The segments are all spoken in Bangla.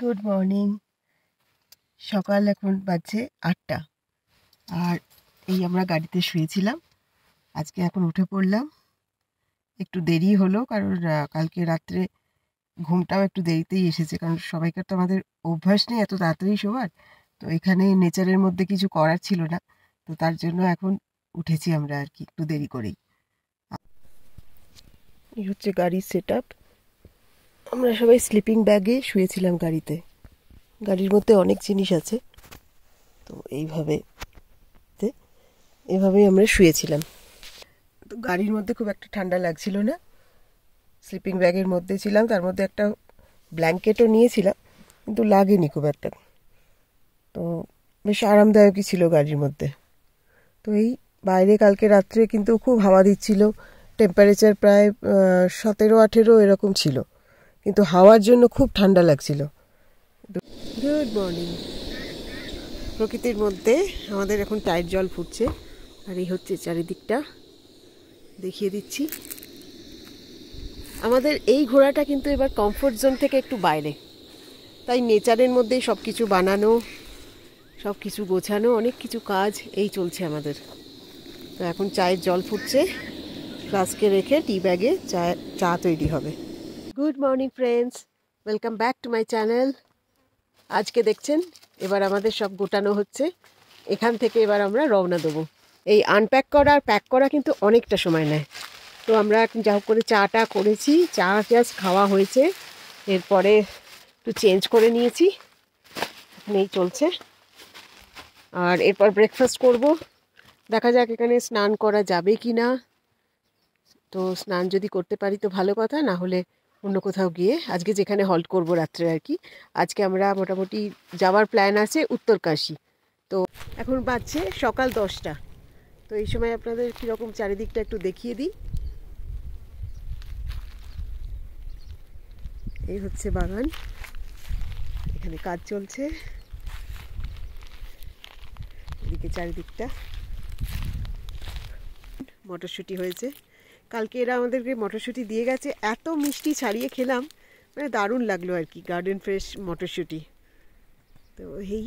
Good morning. সকাল এখন বাজছে 8টা। আর এই আমরা গাড়িতে শুয়েছিলাম। আজকে এখন উঠে পড়লাম। একটু দেরি হলো কারণ কালকে রাত্রে ঘুমটাও একটু দেরিতেই এসেছে, কারণ সবাইকার তো আমাদের অভ্যাস নেই এত তাড়াতাড়ি শোবার। তো এখানে নেচারের মধ্যে কিছু করার ছিল না, তো তার জন্য এখন উঠেছি আমরা আর কি একটু দেরি করেই। এই হচ্ছে গাড়ির সেট আপ। আমরা সবাই স্লিপিং ব্যাগে শুয়েছিলাম গাড়িতে। গাড়ির মধ্যে অনেক জিনিস আছে, তো এভাবেই আমরা শুয়েছিলাম। তো গাড়ির মধ্যে খুব একটা ঠান্ডা লাগছিল না। স্লিপিং ব্যাগের মধ্যে ছিলাম, তার মধ্যে একটা ব্ল্যাঙ্কেটও নিয়েছিলাম, কিন্তু লাগেনি খুব একটা। তো বেশ আরামদায়কই ছিল গাড়ির মধ্যে। তো এই বাইরে কালকে রাত্রে কিন্তু খুব হাওয়া দিচ্ছিল। টেম্পারেচার প্রায় 17-18 এরকম ছিল, কিন্তু হাওয়ার জন্য খুব ঠান্ডা লাগছিল। Good morning. প্রকৃতির মধ্যে আমাদের এখন টাইট জল ফুটছে, আর এই হচ্ছে চারিদিকটা দেখিয়ে দিচ্ছি। আমাদের এই ঘোরাটা কিন্তু এবার কমফোর্ট জোন থেকে একটু বাইরে, তাই নেচারের মধ্যেই সব কিছু বানানো, সব কিছু গোছানো, অনেক কিছু কাজ এই চলছে আমাদের। তো এখন চায়ের জল ফুটছে, ফ্লাস্কে রেখে টি ব্যাগে চা তৈরি হবে। Good morning friends, welcome back to my channel. আজকে দেখছেন এবার আমাদের সব গোটানো হচ্ছে। এখান থেকে এবার আমরা রওনা দেবো। এই আনপ্যাক করা আর প্যাক করা কিন্তু অনেকটা সময় নেয়। তো আমরা এখন যা হোক করে চাটা করেছি, চা জাস্ট খাওয়া হয়েছে, এরপরে একটু চেঞ্জ করে নিয়েছি, এই চলছে। আর এরপর ব্রেকফাস্ট করব। দেখা যাক এখানে স্নান করা যাবে কি না। তো স্নান যদি করতে পারি তো ভালো কথা, না হলে অন্য কোথাও গিয়ে আজকে যেখানে হল্ট করব রাত্রে আর কি। আজকে আমরা মোটামুটি যাওয়ার প্ল্যান আছে উত্তরকাশী। তো এখন বাজছে সকাল 10টা। তো এই সময় আপনাদের কীরকম চারিদিকটা একটু দেখিয়ে দিই। এই হচ্ছে বাগান, এখানে কাজ চলছে, এদিকে চারিদিকটা মটরশুঁটি হয়েছে। কালকে এরা আমাদেরকে মটরশুঁটি দিয়ে গেছে, এত মিষ্টি ছাড়িয়ে খেলাম, মানে দারুণ লাগলো আর কি, গার্ডেন ফ্রেশ মটরশুঁটি। তো এই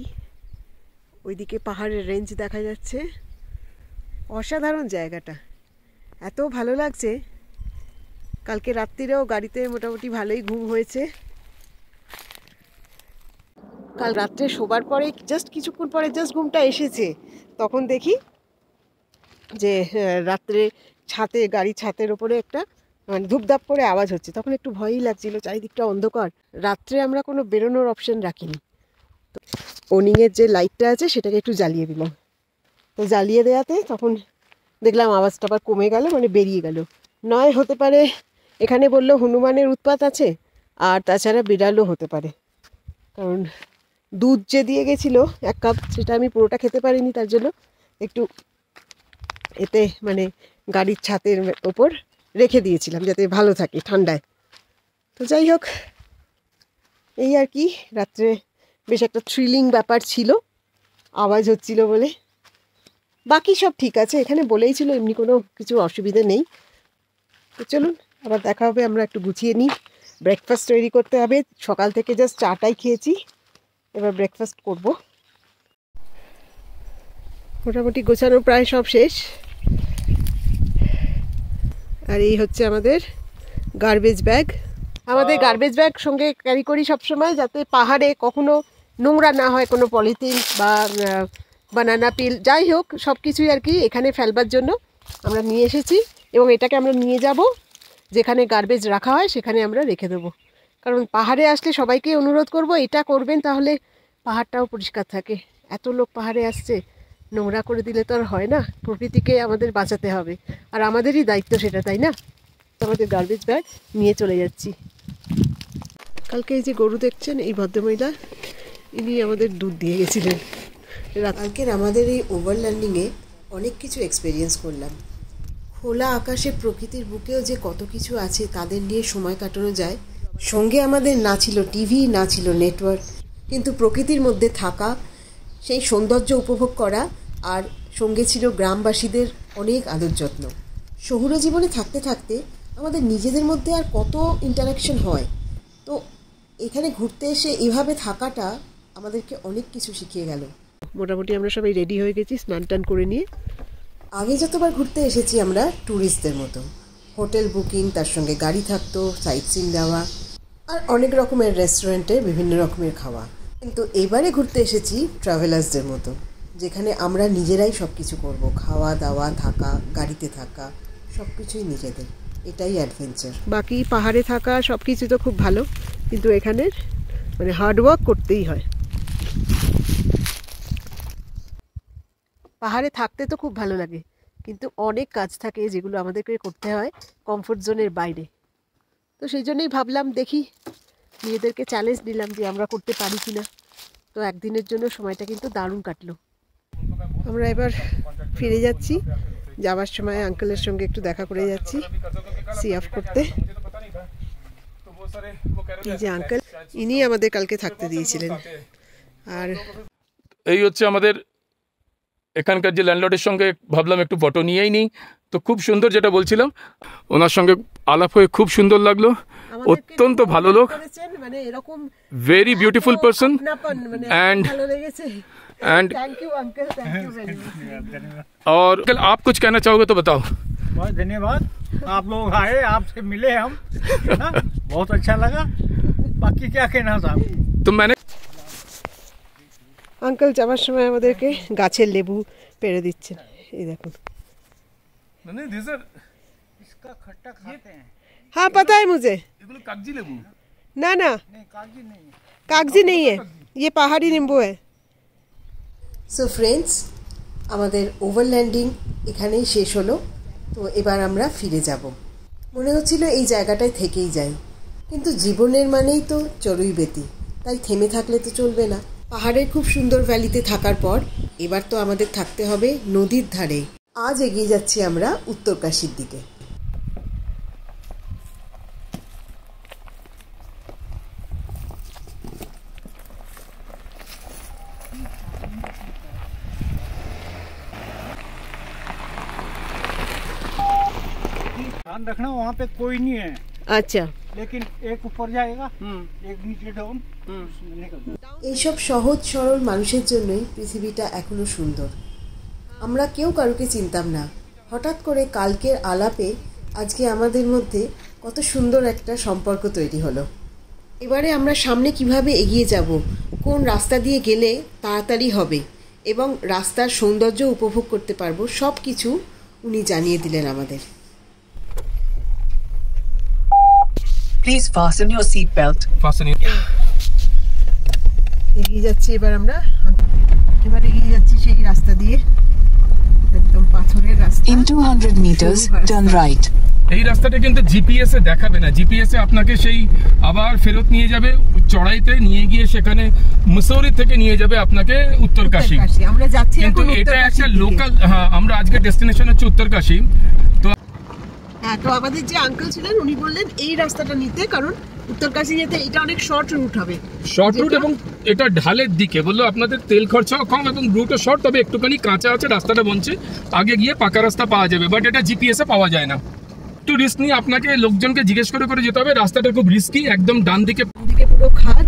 ওইদিকে পাহাড়ের রেঞ্জ দেখা যাচ্ছে, অসাধারণ জায়গাটা, এত ভালো লাগছে। কালকে রাত্রিরেও গাড়িতে মোটামুটি ভালোই ঘুম হয়েছে। কাল রাত্রে শোবার পরে জাস্ট কিছুক্ষণ পরে জাস্ট ঘুমটা এসেছে, তখন দেখি যে রাত্রে ছাতে, গাড়ির ছাতের ওপরে একটা মানে ধূপধাপ করে আওয়াজ হচ্ছে। তখন একটু ভয়ই লাগছিল, চারিদিকটা অন্ধকার। রাত্রে আমরা কোনো বেরোনোর অপশন রাখিনি, তো ওনিংয়ের যে লাইটটা আছে সেটাকে একটু জ্বালিয়ে দিলাম। তো জ্বালিয়ে দেওয়াতে তখন দেখলাম আওয়াজটা আবার কমে গেল, মানে বেরিয়ে গেল। নয় হতে পারে এখানে বললো হনুমানের উৎপাত আছে, আর তাছাড়া বিড়ালও হতে পারে। কারণ দুধ যে দিয়ে গেছিলো 1 কাপ, সেটা আমি পুরোটা খেতে পারিনি, তার জন্য একটু এতে মানে গাড়ির ছাতের ওপর রেখে দিয়েছিলাম যাতে ভালো থাকে ঠান্ডায়। তো যাই হোক, এই আর কি, রাত্রে বেশ একটা থ্রিলিং ব্যাপার ছিল, আওয়াজ হচ্ছিল বলে। বাকি সব ঠিক আছে, এখানে বলেই ছিল, এমনি কোনো কিছু অসুবিধা নেই। তো চলুন আবার দেখা হবে, আমরা একটু গুছিয়ে নিই। ব্রেকফাস্ট তৈরি করতে হবে, সকাল থেকে জাস্ট চাটাই খেয়েছি, এবার ব্রেকফাস্ট করব। মোটামুটি গোছানো প্রায় সব শেষ। আর এই হচ্ছে আমাদের গার্বেজ ব্যাগ। আমাদের গার্বেজ ব্যাগ সঙ্গে ক্যারি করি সবসময়, যাতে পাহাড়ে কখনো নোংরা না হয়, কোনো পলিথিন বা বানানা পিল, যাই হোক সব কিছুই আর কি এখানে ফেলবার জন্য আমরা নিয়ে এসেছি। এবং এটাকে আমরা নিয়ে যাব যেখানে গার্বেজ রাখা হয়, সেখানে আমরা রেখে দেবো। কারণ পাহাড়ে আসলে সবাইকে অনুরোধ করব এটা করবেন, তাহলে পাহাড়টাও পরিষ্কার থাকে। এত লোক পাহাড়ে আসছে, নোংরা করে দিলে তো আর হয় না, প্রকৃতিকে আমাদের বাঁচাতে হবে, আর আমাদেরই দায়িত্ব সেটা, তাই না? আমাদের গার্বেজ ব্যাগ নিয়ে চলে যাচ্ছি। কালকে এই যে গরু দেখছেন, এই ভদ্রমহিলা, ইনি আমাদের দুধ দিয়ে গেছিলেন। কালকের আমাদের এই ওভারল্যান্ডিংয়ে অনেক কিছু এক্সপেরিয়েন্স করলাম। খোলা আকাশে প্রকৃতির বুকেও যে কত কিছু আছে তাদের নিয়ে সময় কাটানো যায়। সঙ্গে আমাদের না ছিল টিভি, না ছিল নেটওয়ার্ক, কিন্তু প্রকৃতির মধ্যে থাকা, সেই সৌন্দর্য উপভোগ করা, আর সঙ্গে ছিল গ্রামবাসীদের অনেক আদর যত্ন। শহুর জীবনে থাকতে থাকতে আমাদের নিজেদের মধ্যে আর কত ইন্টারাকশন হয়। তো এখানে ঘুরতে এসে এভাবে থাকাটা আমাদেরকে অনেক কিছু শিখিয়ে গেল। মোটামুটি আমরা সবাই রেডি হয়ে গেছি স্নান টান করে নিয়ে। আগে যতবার ঘুরতে এসেছি আমরা ট্যুরিস্টদের মতো, হোটেল বুকিং, তার সঙ্গে গাড়ি থাকতো, সাইট সিন যাওয়া আর অনেক রকমের রেস্টুরেন্টে বিভিন্ন রকমের খাওয়া। কিন্তু এবারে ঘুরতে এসেছি ট্রাভেলার্সদের মতো, যেখানে আমরা নিজেরাই সব কিছু করবো, খাওয়া দাওয়া, থাকা, গাড়িতে থাকা, সব কিছুই নিজেদের। এটাই অ্যাডভেঞ্চার। বাকি পাহাড়ে থাকা সব কিছু তো খুব ভালো, কিন্তু এখানের মানে হার্ডওয়ার্ক করতেই হয়। পাহাড়ে থাকতে তো খুব ভালো লাগে, কিন্তু অনেক কাজ থাকে যেগুলো আমাদেরকে করতে হয় কমফোর্ট জোনের বাইরে। তো সেই জন্যই ভাবলাম দেখি, নিজেদেরকে চ্যালেঞ্জ নিলাম যে আমরা করতে পারি কিনা। তো একদিনের জন্য সময়টা কিন্তু দারুণ কাটলো। আমরা এবার ফিরে যাচ্ছি, যাওয়ার সময় আঙ্কেলের সঙ্গে একটু দেখা করে যাচ্ছি সি অফ করতে। এই যে আঙ্কেল, ইনি আমাদের কালকে থাকতে দিয়েছিলেন। আর এই হচ্ছে আমাদের এখানকার যে ল্যান্ডলর্ডের সঙ্গে ভাবলাম একটু ফটো নিয়েই নিই। তো খুব সুন্দর, যেটা বলছিলাম, ওনার সঙ্গে আলাপ হয়ে খুব সুন্দর লাগলো। অত্যন্ত ভালো লোক, very beautiful person, and thank you uncle, thank you very much. और अंकल आप कुछ कहना चाहोगे तो बताओ। बहुत धन्यवाद, आप लोग आए, आपसे मिले हम, बहुत अच्छा लगा। बाकी क्या कहना साहब। तो मैंने আঙ্কেল যাওয়ার সময় আমাদেরকে গাছের লেবু পেড়ে দিচ্ছেন, এই দেখুন। इसका खट्टा खाते हैं। हाँ पता है मुझे। कागजी नींबू? ना ना, कागजी नहीं है, कागजी नहीं है, ये पहाड़ी नींबू है। সো ফ্রেন্ডস, আমাদের ওভারল্যান্ডিং এখানেই শেষ হলো। তো এবার আমরা ফিরে যাব। মনে হচ্ছিল এই জায়গাটায় থেকেই যাই, কিন্তু জীবনের মানেই তো চড়ুইবেতি, তাই থেমে থাকলে তো চলবে না। পাহাড়ের খুব সুন্দর ভ্যালিতে থাকার পর এবার তো আমাদের থাকতে হবে নদীর ধারে। আজ এগিয়ে যাচ্ছি আমরা উত্তরকাশীর দিকে। ध्यान रखना वहाँ पे कोई नहीं है। আচ্ছা, लेकिन एक ऊपर जाएगा, एक नीचे डाउन, निकल এইসব সহজ সরল মানুষের জন্যই পৃথিবীটা এখনো সুন্দর। আমরা কেউ কারোকে চিনতাম না, হঠাৎ করে কালকের আলাপে আজকে আমাদের মধ্যে কত সুন্দর একটা সম্পর্ক তৈরি হলো। এবারে আমরা সামনে কিভাবে এগিয়ে যাব, কোন রাস্তা দিয়ে গেলে তাড়াতাড়ি হবে এবং রাস্তার সৌন্দর্য উপভোগ করতে পারবো, সব কিছু উনি জানিয়ে দিলেন আমাদের। Please fasten your seat belt. এগিয়ে যাচ্ছি এবার আমরা, এগিয়ে যাচ্ছি সেই রাস্তা দিয়ে, একদম পাথরের রাস্তা। In 200 meters, turn right. এই রাস্তাটা কিন্তু জিপিএস এ দেখাবে না, জিপিএস এ আপনাকে সেই আবার ফেরত নিয়ে যাবে চড়াইতে, নিয়ে গিয়ে সেখানে মুসৌরি থেকে নিয়ে যাবে আপনাকে উত্তরকাশী। আমরা যাচ্ছি কিন্তু এটা একটা লোকাল, হ্যাঁ আমরা আজকে ডেস্টিনেশন হচ্ছে উত্তরকাশী। তো হ্যাঁ, তো আমাদের যে আঙ্কেল ছিলেন উনি বললেন এই রাস্তাটা নিতে, কারণ উত্তরকাশী যেতে এটা অনেক শর্ট রুট হবে, শর্ট রুট, এবং এটা ঢালের দিকে, বললো আপনাদের তেল খরচাও কম এবং রুটও শর্ট, তবে একটুখানি কাঁচা আছে, রাস্তাটা বনছে, আগে গিয়ে পাকা রাস্তা পাওয়া যাবে, বাট এটা জিপিএস এ পাওয়া যায় না। একটু রিস্ক নিয়ে আপনাকে লোকজনকে জিজ্ঞেস করে করে যেতে হবে, রাস্তাটা খুব রিস্কি, একদম ডান দিকে পুরো খাদ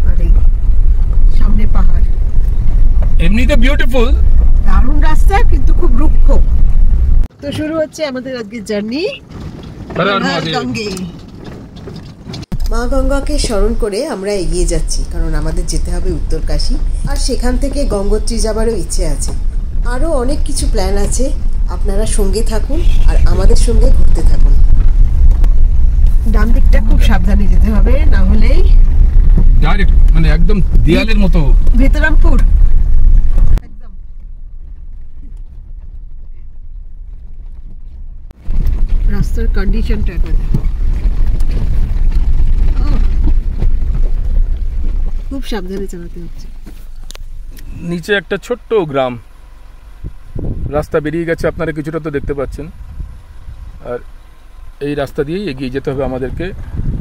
আর এই সামনে পাহাড়। এমনিতে বিউটিফুল, দারুণ রাস্তা, কিন্তু খুব রুক্ষ। তো শুরু হচ্ছে আমাদের আজকের জার্নি মা গঙ্গাকে স্মরণ করে আমরা এগিয়ে যাচ্ছি, কারণ আমাদের যেতে হবে উত্তরকাশী, আর সেখান থেকে গঙ্গোত্রী যাবারও ইচ্ছে আছে। আরও অনেক কিছু প্ল্যান আছে, আপনারা সঙ্গে থাকুন আর আমাদের সঙ্গে ঘুরতে থাকুন। ডান দিকটা খুব সাবধানে যেতে হবে, না হলেই ডাইরেক্ট মানে একদম দেয়ালের মতো ভেতরামপুর একদম। রাস্তার কন্ডিশনটা দেখো, খুব সাবধানে চালাতে হচ্ছে। নিচে একটা ছোট্ট গ্রাম, রাস্তা বেরিয়ে গেছে, আপনারা কিছুটা তো দেখতে পাচ্ছেন, আর এই রাস্তা দিয়েই এগিয়ে যেতে হবে আমাদেরকে।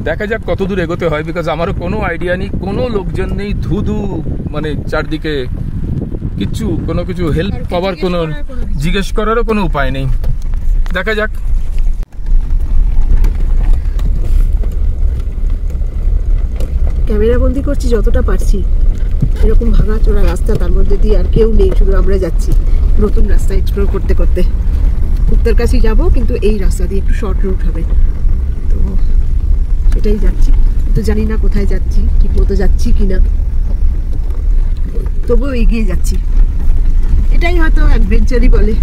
দেখা যাক কত দূর এগোতে হয়, বিকজ আমারও কোনো আইডিয়া নেই, কোনো লোকজন নেই, ধুধু মানে চারদিকে কিচ্ছু, কোনো কিছু হেল্প পাওয়ার কোনো জিজ্ঞেস করারও কোনো উপায় নেই। দেখা যাক। ক্যামেরা বন্দি করছি যতটা পারছি। এরকম ভাঙাচোরা রাস্তা, তার মধ্যে দিয়ে আর কেউ নেই, শুধু আমরা যাচ্ছি নতুন রাস্তা এক্সপ্লোর করতে করতে। উত্তরকাশী যাব, কিন্তু এই রাস্তা দিয়ে একটু শর্ট রুট হবে, তো সেটাই যাচ্ছি। তো জানি না কোথায় যাচ্ছি, ঠিক মতো যাচ্ছি কিনা, তবুও এগিয়ে যাচ্ছি। এটাই হয়তো অ্যাডভেঞ্চারই বলে।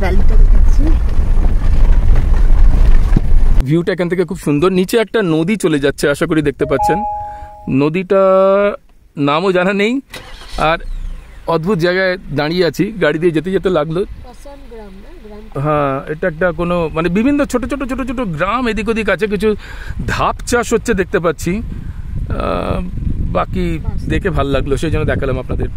ভ্যালিটা দেখাচ্ছি, ভিউটা এখান থেকে খুব সুন্দর। নিচে একটা নদী চলে যাচ্ছে, আশা করি দেখতে পাচ্ছেন। নদীটা নামও জানা নেই, আর অদ্ভুত জায়গায় দাঁড়িয়ে আছি, গাড়ি দিয়ে যেতে যেতে লাগলো। হ্যাঁ, এটা একটা কোনো মানে বিভিন্ন ছোট ছোট ছোট ছোট গ্রাম এদিক ওদিক আছে, কিছু ধাপ চাষ হচ্ছে দেখতে পাচ্ছি। বাকি দেখে ভালো লাগলো, সেই জন্য দেখালাম আপনাদের।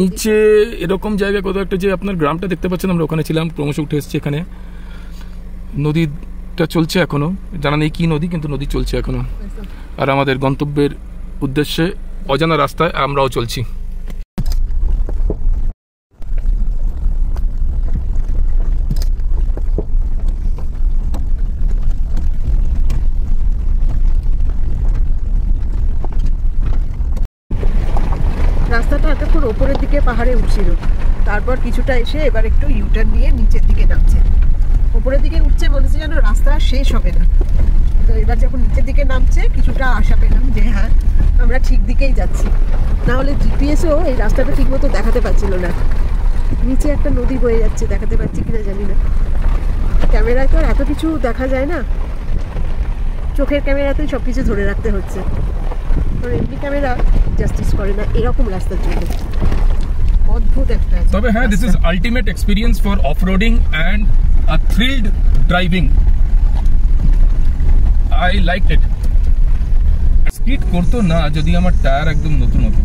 নিচে এরকম জায়গায় কোথাও একটা, যে আপনার গ্রামটা দেখতে পাচ্ছেন, আমরা ওখানে ছিলাম, ক্রমশ উঠে এসেছি এখানে। নদীটা চলছে এখনো, জানা নেই কি নদী, কিন্তু নদী চলছে এখনো। আর আমাদের গন্তব্যের উদ্দেশ্যে অজানা রাস্তায় আমরাও চলছি। রাস্তাটা এতক্ষণ ওপরের দিকে পাহাড়ে উঠছিল, তারপর কিছুটা এসে এবার একটু ইউটার্ন নিয়ে নিচের দিকে নামছে। ওপরের দিকে উঠছে বলেছে যেন রাস্তা শেষ হবে না, তো এবার যখন নিচের দিকে নামছে কিছুটা আশা পেলাম যে হ্যাঁ আমরা ঠিক দিকেই যাচ্ছি। নাহলে জিপিএসও এই রাস্তাটা ঠিক মতো দেখাতে পারছিল না। নিচে একটা নদী বয়ে যাচ্ছে, দেখাতে পারছি কিনা জানি না। ক্যামেরায় তো আর এত কিছু দেখা যায় না, চোখের ক্যামেরাতেই সব কিছু ধরে রাখতে হচ্ছে, এমনি ক্যামেরা জাস্টিস করে না এরকম রাস্তার জন্য। অদ্ভুত একটা। তবে হ্যাঁ, this is ultimate experience for offroading and a thrilled driving. I like it. Speed করতো না যদি আমার টায়ার একদম নতুন হতো।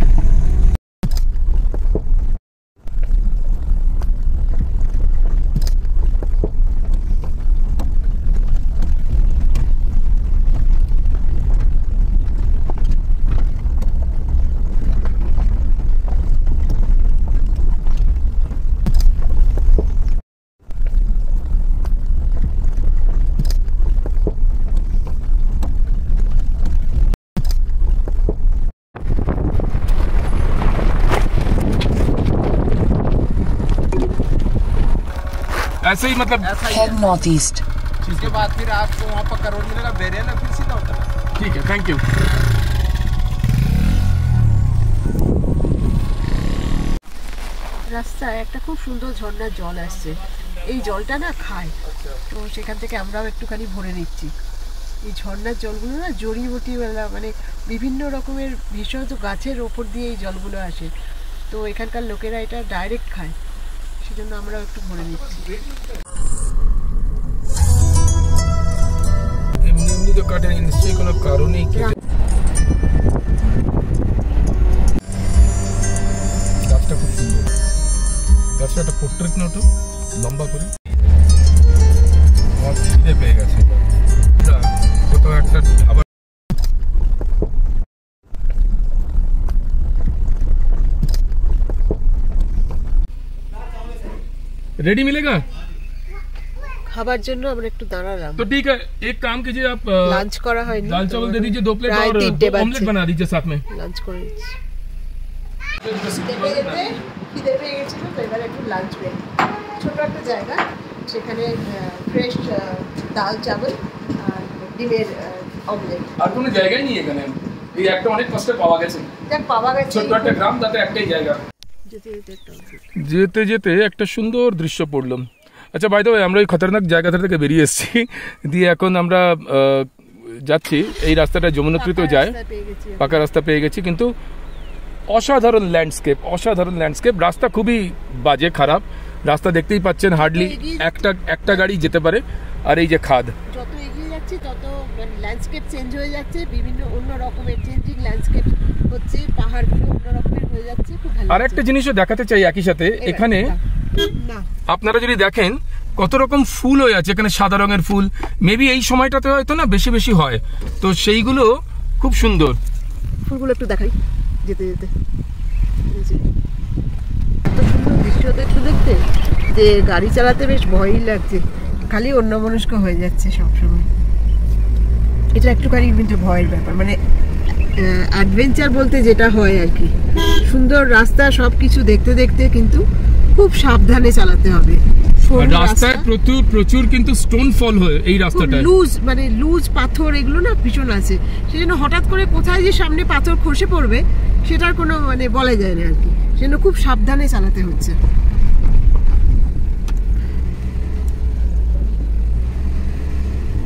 ऐसे ही मतलब Head northeast. उसके बाद फिर आपको वहाँ पर करोड़ मिलेगा, बेरियल फिर सीधा होता है। ठीक है, थैंक यू। রাস্তায় একটা খুব সুন্দর ঝর্ণার জল আসছে, এই জলটা না খায়, তো সেখান থেকে আমরাও একটুখানি ভরে নিচ্ছি। এই ঝর্ণার জলগুলো না জড়িবুটিওয়ালা, মানে বিভিন্ন রকমের ভেষজ গাছের ওপর দিয়ে এই জলগুলো আসে, তো এখানকার লোকেরা এটা ডাইরেক্ট খায়, সেজন্য আমরাও একটু ভরে নিচ্ছি। এমনি এমনি তো কাটেনি, নিশ্চয়ই কোনো কারণেই কেটে। গাছটা খুব সুন্দর, গাছটা একটা পোর্ট্রেট নোটো লম্বা করে। আমার খিদে পেয়ে গেছে, কোথাও একটা খাবার। रेडी मिलेगा খাবার জন্য আমরা একটু দাঁড়ালাম। तो ठीक है, एक काम कीजिए आप লাঞ্চ করা হয়নি, दाल चावल दे दीजिए 2 प्लेट প্রায় और 3টে ऑमलेट বাজছে। बना दीजिए साथ में। লাঞ্চ করে নিচ্ছি। খিদে পেয়ে গেছিল, তো এবার একটু লাঞ্চ ব্রেক। ছোট একটা জায়গা, সেখানে ফ্রেশ ডাল চাवल আর ডিমের অমলেট। আর কোনো জায়গাই নেই এখানে, এই একটা অনেক কষ্টে পাওয়া গেছে, যাক পাওয়া গেছে। ছোট্ট একটা গ্রাম, তাতে একটাই জায়গা। যেতে যেতে একটা সুন্দর দৃশ্য পড়লাম। আচ্ছা বাই দ্য ওয়ে, আমরা ওই খতরনাক জায়গাটা থেকে বেরিয়ে এসেছি, দিয়ে এখন আমরা যাচ্ছি এই রাস্তাটা যমুনোত্রীতে যায়, পাকা রাস্তা পেয়ে গেছি। কিন্তু অসাধারণ ল্যান্ডস্কেপ, অসাধারণ ল্যান্ডস্কেপ। রাস্তা খুবই বাজে, খারাপ রাস্তা, দেখতেই পাচ্ছেন হার্ডলি একটা গাড়ি যেতে পারে। আর এই যে খাদ, যত এগিয়ে যাচ্ছি তত ল্যান্ডস্কেপ চেঞ্জ হয়ে যাচ্ছে, বিভিন্ন অন্য রকমের চেঞ্জিং ল্যান্ডস্কেপ হচ্ছে, পাহাড়গুলো অন্য রকমের হয়ে যাচ্ছে। খুব ভালো। আর একটা জিনিসও দেখাতে চাই একই সাথে, এখানে আপনারা যদি দেখেন কত রকম ফুল হয়ে আছে এখানে, সাদা রঙের ফুল, মেবি এই সময়টাতে হয়তো না বেশি বেশি হয়, তো সেইগুলো খুব সুন্দর। ফুলগুলো একটু দেখাই যেতে যেতে। এই যে এত সুন্দর দৃশ্য দেখতে দেখতে যে গাড়ি চালাতে বেশ ভয়ই লাগছে, খালি অন্যমনস্ক হয়ে যাচ্ছে সবসময়। এটা একটুখানি কিন্তু ভয়ের ব্যাপার, মানে অ্যাডভেঞ্চার বলতে যেটা হয় আর কি। সুন্দর রাস্তা, সব কিছু দেখতে দেখতে কিন্তু খুব সাবধানে চালাতে হবে। রাস্তায় প্রচুর কিন্তু স্টোন ফল হয় এই রাস্তাটায়, লুজ, মানে লুজ পাথর এগুলো না ভীষণ আছে, সেজন্য হঠাৎ করে কোথায় যে সামনে পাথর খসে পড়বে সেটার কোনো মানে বলা যায় না আর কি, সেজন্য খুব সাবধানে চালাতে হচ্ছে।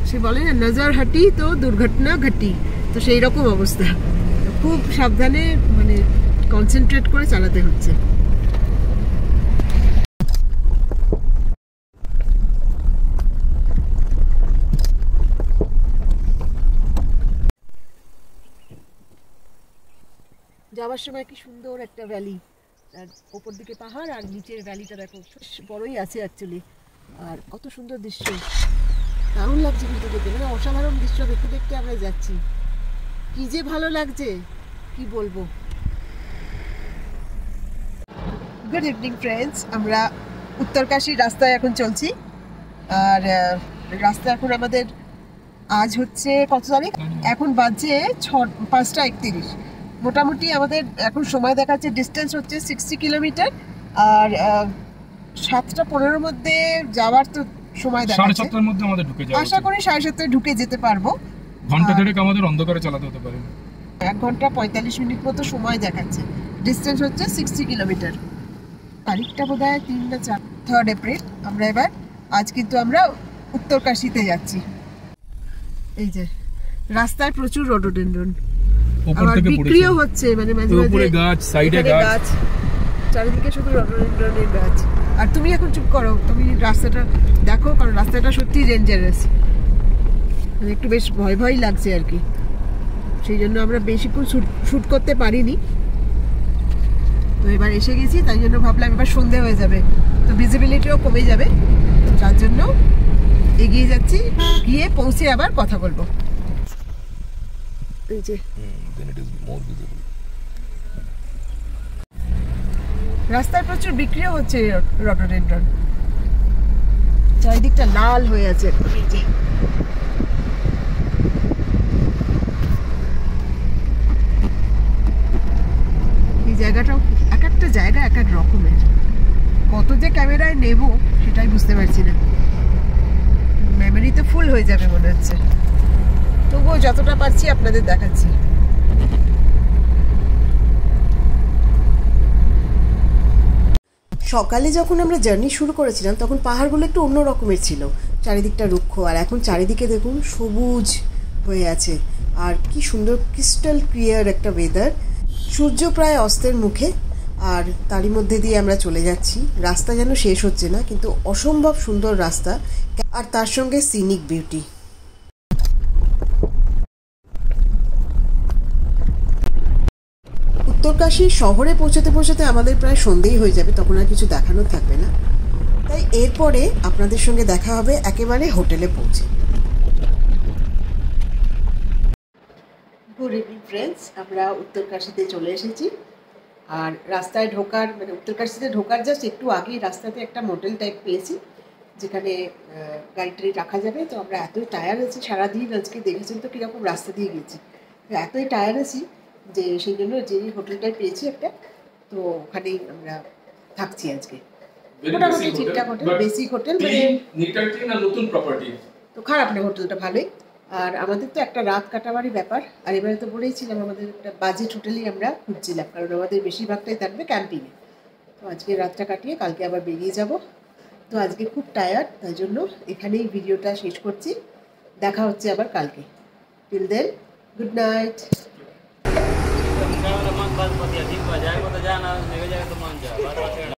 সে বলে না নজর হাঁটি তো দুর্ঘটনা ঘটি, তো সেই রকম অবস্থা, খুব সাবধানে মানে কনসেন্ট্রেট করে চালাতে হচ্ছে। যাওয়ার সময় কি সুন্দর একটা ভ্যালি, আর ওপর দিকে পাহাড় আর নিচের ভ্যালিটা দেখো বড়ই আছে অ্যাকচুয়ালি, আর কত সুন্দর দৃশ্য, দারুণ লাগছে কিন্তু দেখতে, মানে অসাধারণ দৃশ্য দেখতে দেখতে আমরা যাচ্ছি, কি যে ভালো লাগছে কি বলবো। গুড ইভিনিং ফ্রেন্ডস, আমরা উত্তরকাশীর রাস্তায় এখন চলছি, আর রাস্তা এখন আমাদের আজ হচ্ছে কত তারিখ, এখন বাজে 5টা 31, মোটামুটি আমাদের এখন সময় দেখাচ্ছে ডিস্টেন্স হচ্ছে 60 কিলোমিটার, আর 7টা 15 মধ্যে যাওয়ার তো সময় দেখাচ্ছে, 7:30 মধ্যে আমাদের ঢুকে যাওয়া আশা করি 7:30 ঢুকে যেতে পারবো। ঘন্টা দেড়েক আমাদের অন্ধকারে চালাতে হতে পারে, 1 ঘন্টা 45 মিনিট মতো সময় দেখাচ্ছে, ডিস্টেন্স হচ্ছে 60 কিলোমিটার। তারিখটা বোধ হয় 3 না 4, 3 এপ্রিল। আমরা এবার আজ কিন্তু আমরা উত্তরকাশীতে যাচ্ছি। এই যে রাস্তায় প্রচুর রডোডেনড্রন, উপর আবার থেকে বিক্রিও হচ্ছে, মানে মাঝে মাঝে উপরে গাছ, সাইডে গাছ, চারিদিকে শুধু রডোডেনড্রনের গাছ। আর তুমি এখন চুপ করো, তুমি রাস্তাটা দেখো, কারণ রাস্তাটা সত্যি ডেঞ্জারাস, মানে একটু বেশ ভয় ভয় লাগছে আর কি, সেই জন্য আমরা বেশিক্ষণ শ্যুট করতে পারিনি। তো এবার এসে গেছি, তাই জন্য ভাবলাম এবার সন্ধে হয়ে যাবে, তো ভিজিবিলিটিও কমে যাবে, তার জন্য এগিয়ে যাচ্ছি, গিয়ে পৌঁছে আবার কথা বলবো। এই যে রাস্তায় প্রচুর বিক্রিও হচ্ছে রডোডেনড্রন, চারিদিকটা লাল হয়ে আছে। এই জায়গাটাও এক একটা জায়গা এক এক রকমের, কত যে ক্যামেরায় নেব সেটাই বুঝতে পারছি না, মেমোরি তো ফুল হয়ে যাবে মনে হচ্ছে, তবুও যতটা পারছি আপনাদের দেখাচ্ছি। সকালে যখন আমরা জার্নি শুরু করেছিলাম তখন পাহাড়গুলো একটু অন্য রকমের ছিল, চারিদিকটা রুক্ষ, আর এখন চারিদিকে দেখুন সবুজ হয়ে আছে, আর কি সুন্দর ক্রিস্টাল ক্লিয়ার একটা ওয়েদার। সূর্য প্রায় অস্তের মুখে, আর তারই মধ্যে দিয়ে আমরা চলে যাচ্ছি। রাস্তা যেন শেষ হচ্ছে না, কিন্তু অসম্ভব সুন্দর রাস্তা, আর তার সঙ্গে সিনিক বিউটি। উত্তরকাশী শহরে পৌঁছতে পৌঁছতে আমাদের প্রায় সন্ধেই হয়ে যাবে, তখন আর কিছু দেখানোর থাকবে না, তাই এরপরে আপনাদের সঙ্গে দেখা হবে একেবারে হোটেলে পৌঁছে। গুড ইভিনিং ফ্রেন্ডস, আমরা উত্তরকাশীতে চলে এসেছি, আর রাস্তায় ঢোকার মানে উত্তরকাশীতে ঢোকার জাস্ট একটু আগেই রাস্তাতে একটা মোটেল টাইপ পেয়েছি, যেখানে গাড়ি টাড়ি রাখা যাবে। তো আমরা এতই টায়ার্ড আছি সারাদিন, আজকে দেখেছেন তো কীরকম রাস্তা দিয়ে গেছি, তো এতই টায়ার্ড আছি যে সেই জন্য যে হোটেলটাই পেয়েছি একটা, তো ওখানেই আমরা থাকছি আজকে। মোটামুটি ঠিকঠাক হোটেল, বেসিক হোটেল, মানে নতুন প্রপার্টি, তো খারাপ না, হোটেলটা ভালোই। আর আমাদের তো একটা রাত কাটাবারই ব্যাপার, আর এবারে তো বলেইছিলাম আমাদের একটা বাজেট হোটেলেই আমরা খুঁজছিলাম, কারণ আমাদের বেশিরভাগটাই থাকবে ক্যাম্পিংয়ে। তো আজকে রাতটা কাটিয়ে কালকে আবার বেরিয়ে যাব। তো আজকে খুব টায়ার্ড, তাই জন্য এখানেই ভিডিওটা শেষ করছি, দেখা হচ্ছে আবার কালকে। Till then, good night.